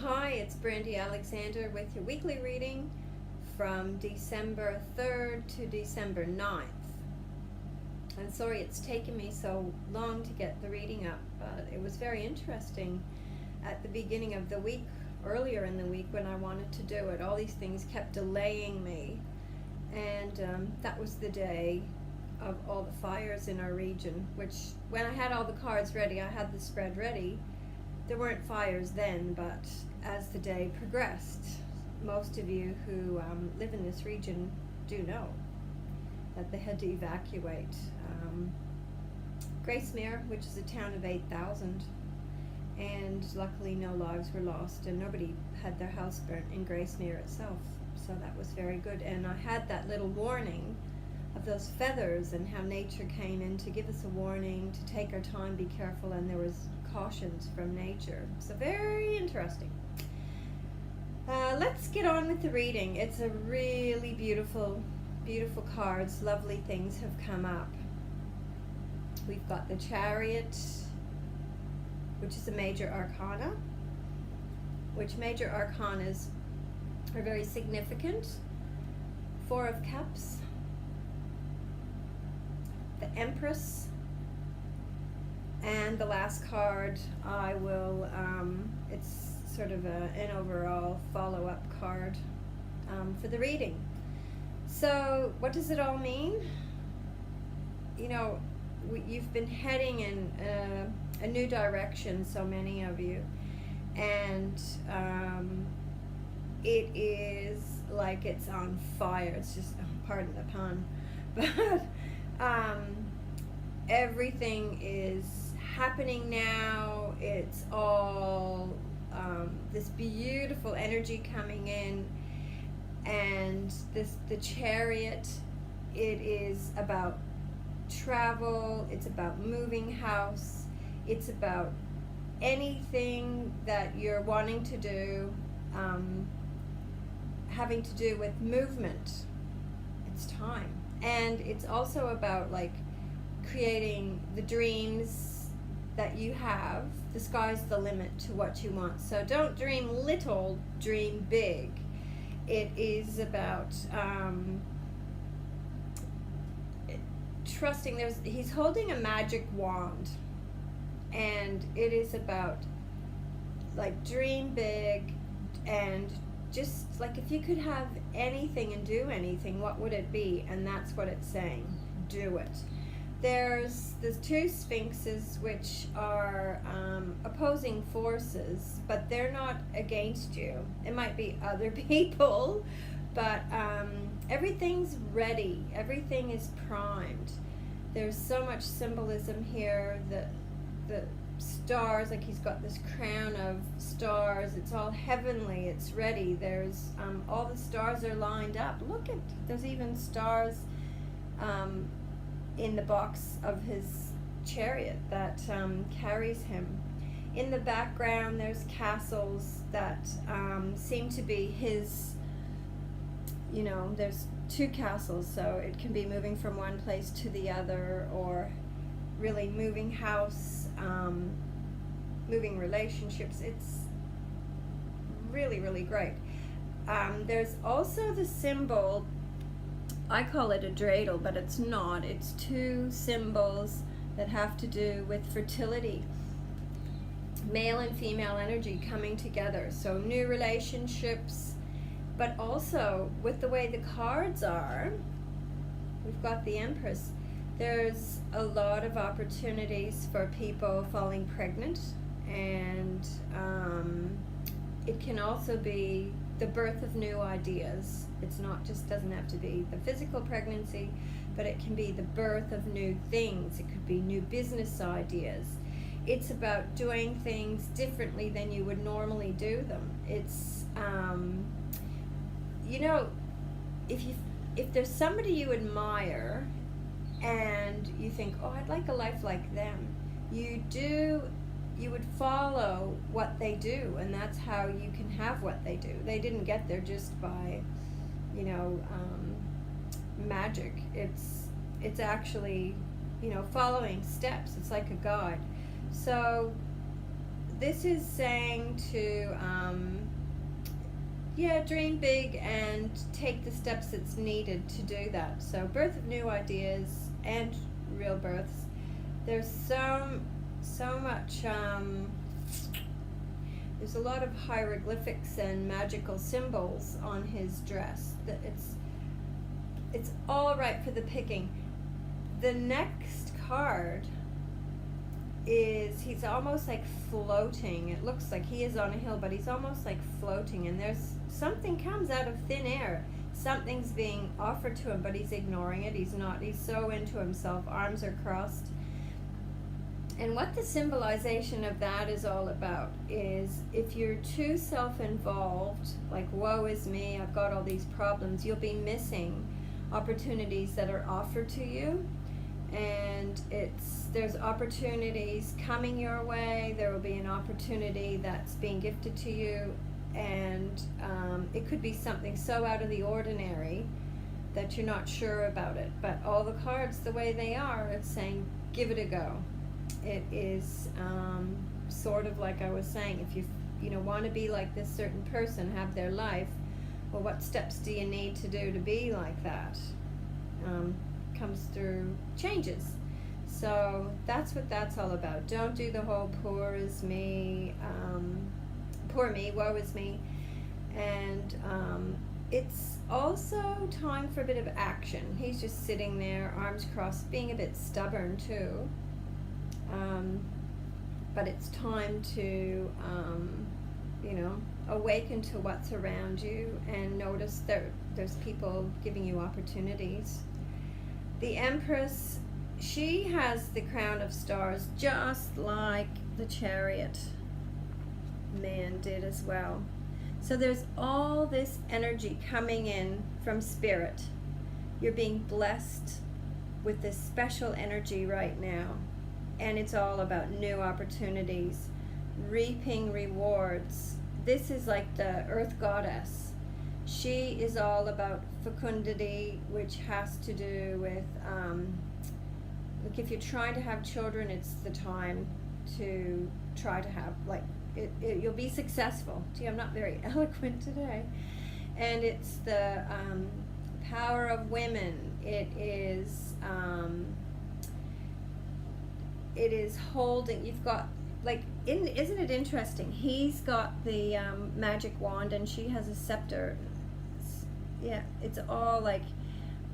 Hi, it's Brandy Alexander with your weekly reading from December 3rd to December 9th. I'm sorry it's taken me so long to get the reading up, but it was very interesting at the beginning of the week, earlier in the week when I wanted to do it. All these things kept delaying me, and that was the day of all the fires in our region, which when I had all the cards ready, I had the spread ready. There weren't fires then, but as the day progressed, most of you who live in this region do know that they had to evacuate Gracemere, which is a town of 8,000, and luckily no lives were lost and nobody had their house burnt in Gracemere itself, so that was very good. And I had that little warning of those feathers and how nature came in to give us a warning to take our time, be careful, and there was cautions from nature. So very interesting. Let's get on with the reading. It's a really beautiful cards. Lovely things have come up. We've got the Chariot, which is a major arcana, which major arcanas are very significant. Four of Cups, the Empress, and the last card I will, it's sort of an overall follow-up card for the reading. So what does it all mean? You know, you've been heading in a new direction, so many of you, and it is like it's on fire. It's just, pardon the pun, but everything is happening now. It's all this beautiful energy coming in, and the Chariot, it is about travel, it's about moving house, it's about anything that you're wanting to do, having to do with movement. It's time. And it's also about like creating the dreams that you have. The sky's the limit to what you want. So don't dream little, dream big. It is about trusting. He's holding a magic wand, and it is about like dream big, and just like if you could have anything and do anything, what would it be? And that's what it's saying. Do it. There's two sphinxes, which are opposing forces, but they're not against you. It might be other people, but everything's ready. Everything is primed. There's so much symbolism here. The stars, like he's got this crown of stars. It's all heavenly. It's ready. There's all the stars are lined up. Look at, there's even stars in the box of his chariot that carries him. In the background there's castles that seem to be his, you know, there's two castles, so it can be moving from one place to the other, or really moving house, moving relationships. It's really, really great. There's also the symbol, I call it a dreidel, but it's not. It's two symbols that have to do with fertility, male and female energy coming together. So new relationships, but also with the way the cards are, we've got the Empress. There's a lot of opportunities for people falling pregnant, and it can also be the birth of new ideas. It's not just, doesn't have to be the physical pregnancy, but it can be the birth of new things. It could be new business ideas. It's about doing things differently than you would normally do them. It's you know, if there's somebody you admire and you think, oh, I'd like a life like them, you would follow what they do, and that's how you can have what they do. They didn't get there just by, you know, magic. It's actually, you know, following steps. It's like a guide. So this is saying to dream big and take the steps that's needed to do that. So birth of new ideas and real births. There's so much there's a lot of hieroglyphics and magical symbols on his dress that it's all right for the picking. The next card is, he's almost like floating. It looks like he is on a hill, but he's almost like floating, and there's something comes out of thin air. Something's being offered to him, but he's ignoring it. He's so into himself, arms are crossed. And what the symbolization of that is all about is, if you're too self-involved, like woe is me, I've got all these problems, you'll be missing opportunities that are offered to you. And there's opportunities coming your way. There will be an opportunity that's being gifted to you, and it could be something so out of the ordinary that you're not sure about it. But all the cards, the way they are, it's saying give it a go. It is sort of like I was saying, if you want to be like this certain person, have their life, well, what steps do you need to do to be like that? Comes through changes. So that's what that's all about. Don't do the whole poor is me, poor me, woe is me. And it's also time for a bit of action. He's just sitting there, arms crossed, being a bit stubborn too. But it's time to awaken to what's around you and notice there's people giving you opportunities. The Empress, she has the crown of stars just like the Chariot man did as well. So there's all this energy coming in from Spirit. You're being blessed with this special energy right now. And it's all about new opportunities, reaping rewards. This is like the Earth Goddess. She is all about fecundity, which has to do with, like if you're trying to have children, it's the time to try to have, you'll be successful. Gee, I'm not very eloquent today. And it's the power of women. It is holding, you've got, isn't it interesting? He's got the magic wand and she has a scepter. It's all like,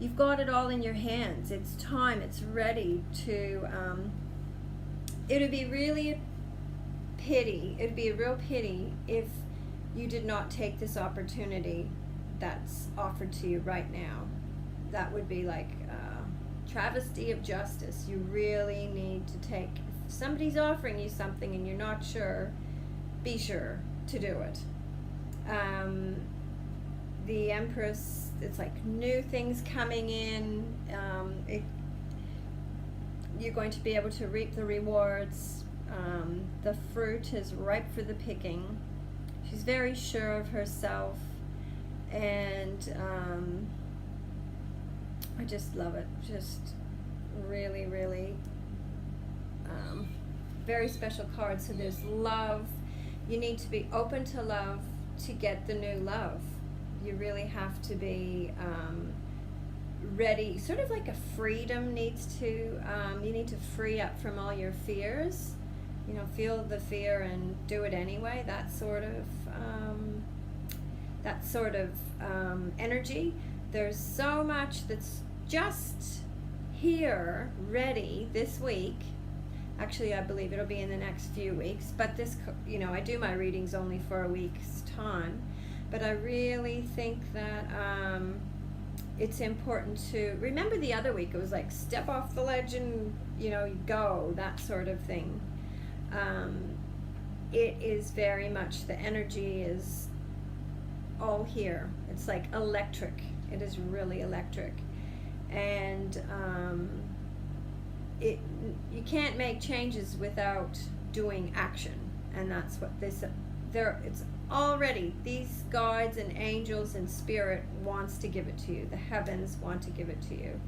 you've got it all in your hands. It's time, it's ready to, it would be a real pity if you did not take this opportunity that's offered to you right now. That would be like travesty of justice. You really need to take, if somebody's offering you something and you're not sure, be sure to do it. The Empress, it's like new things coming in. You're going to be able to reap the rewards. The fruit is ripe for the picking. She's very sure of herself, and I just love it. Just really, really very special card. So there's love. You need to be open to love to get the new love. You really have to be ready, sort of like a freedom needs to, you need to free up from all your fears. Feel the fear and do it anyway. That sort of energy. There's so much that's just here, ready this week. Actually, I believe it'll be in the next few weeks. But this, I do my readings only for a week's time. But I really think that it's important to remember the other week. It was like step off the ledge and go, that sort of thing. It is very much, the energy is all here. It's like electric. It is really electric. And you can't make changes without doing action. And that's what it's already, these guides and angels and spirit wants to give it to you. The heavens want to give it to you.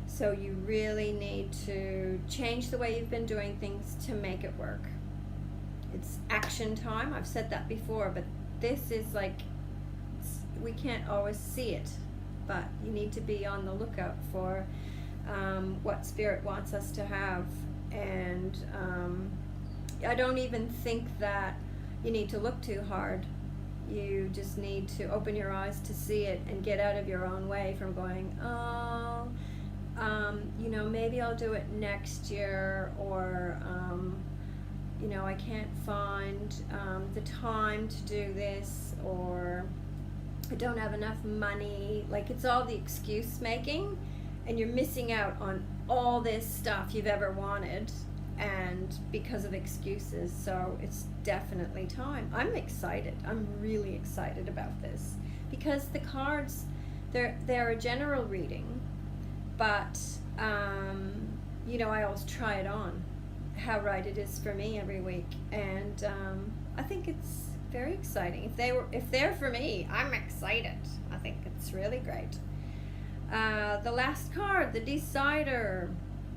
So you really need to change the way you've been doing things to make it work. it's action time. I've said that before, but this is like, we can't always see it, but you need to be on the lookout for what Spirit wants us to have. And I don't even think that you need to look too hard. You just need to open your eyes to see it and get out of your own way from going, oh, you know, maybe I'll do it next year, or you know, I can't find the time to do this, or I don't have enough money. Like, it's all the excuse making, and you're missing out on all this stuff you've ever wanted, and because of excuses. So it's definitely time. I'm excited. I'm really excited about this, because the cards, they're a general reading, but you know, I always try it on, how right it is for me every week, and I think it's very exciting. If they're for me, I'm excited. I think it's really great. The last card, the Decider,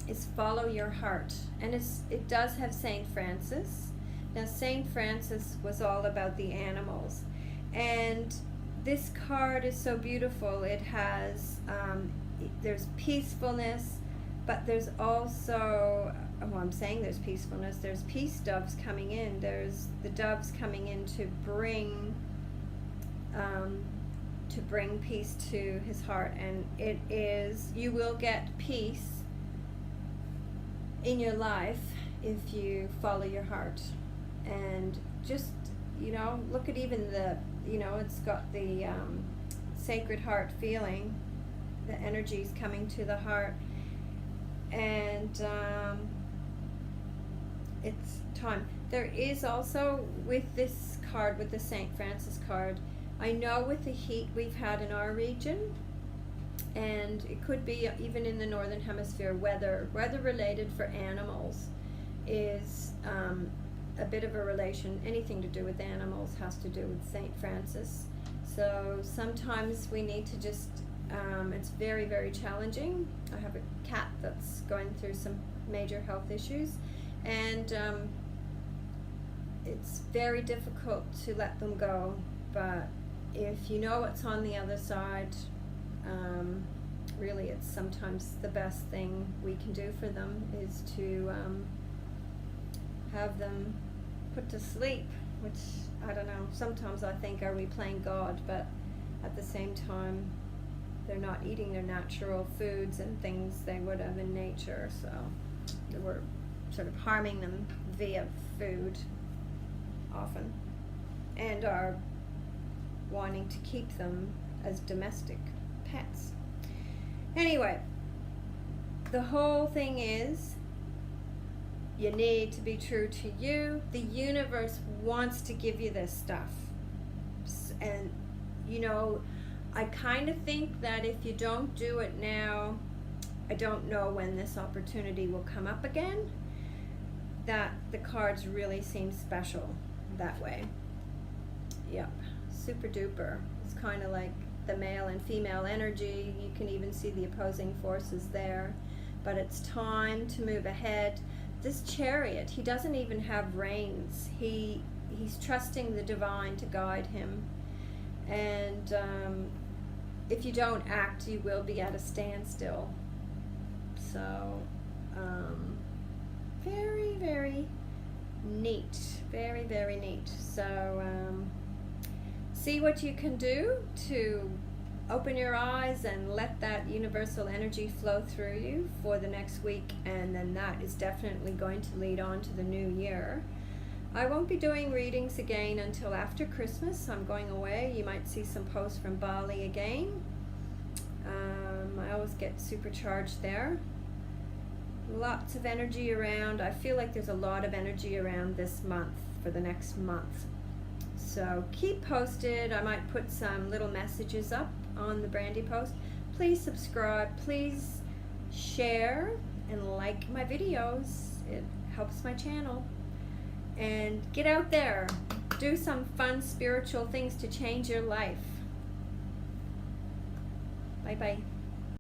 is follow your heart, and it does have Saint Francis. Now, Saint Francis was all about the animals, and this card is so beautiful. It has there's peacefulness, but there's also, well, I'm saying there's peacefulness. There's peace doves coming in. There's the doves coming in to bring peace to his heart, and it is, you will get peace in your life if you follow your heart. And just, you know, look at even the, you know, it's got the Sacred Heart feeling, the energies coming to the heart, and it's time. There is also, with this card, with the St. Francis card, I know with the heat we've had in our region, and it could be even in the Northern Hemisphere, weather related for animals is a bit of a relation. Anything to do with animals has to do with St. Francis. So sometimes we need to just, it's very, very challenging. I have a cat that's going through some major health issues, and it's very difficult to let them go. But if you know what's on the other side, really it's sometimes the best thing we can do for them is to have them put to sleep, which, I don't know, sometimes I think, are we playing God? But at the same time, they're not eating their natural foods and things they would have in nature, so we're sort of harming them via food often, and are wanting to keep them as domestic pets. Anyway, the whole thing is, you need to be true to you. The universe wants to give you this stuff, and you know, I kind of think that if you don't do it now, I don't know when this opportunity will come up again, that the cards really seem special that way. Yep, super duper. It's kind of like the male and female energy. You can even see the opposing forces there, but it's time to move ahead. This Chariot, he doesn't even have reins. He's trusting the divine to guide him, and if you don't act, you will be at a standstill. So very, very neat. Very, very neat. So see what you can do to open your eyes and let that universal energy flow through you for the next week, and then that is definitely going to lead on to the new year. I won't be doing readings again until after Christmas. I'm going away. You might see some posts from Bali again. I always get supercharged there. Lots of energy around. I feel like there's a lot of energy around this month, for the next month. So keep posted. I might put some little messages up on the Brandy post. Please subscribe. Please share and like my videos. It helps my channel. And get out there. Do some fun spiritual things to change your life. Bye-bye.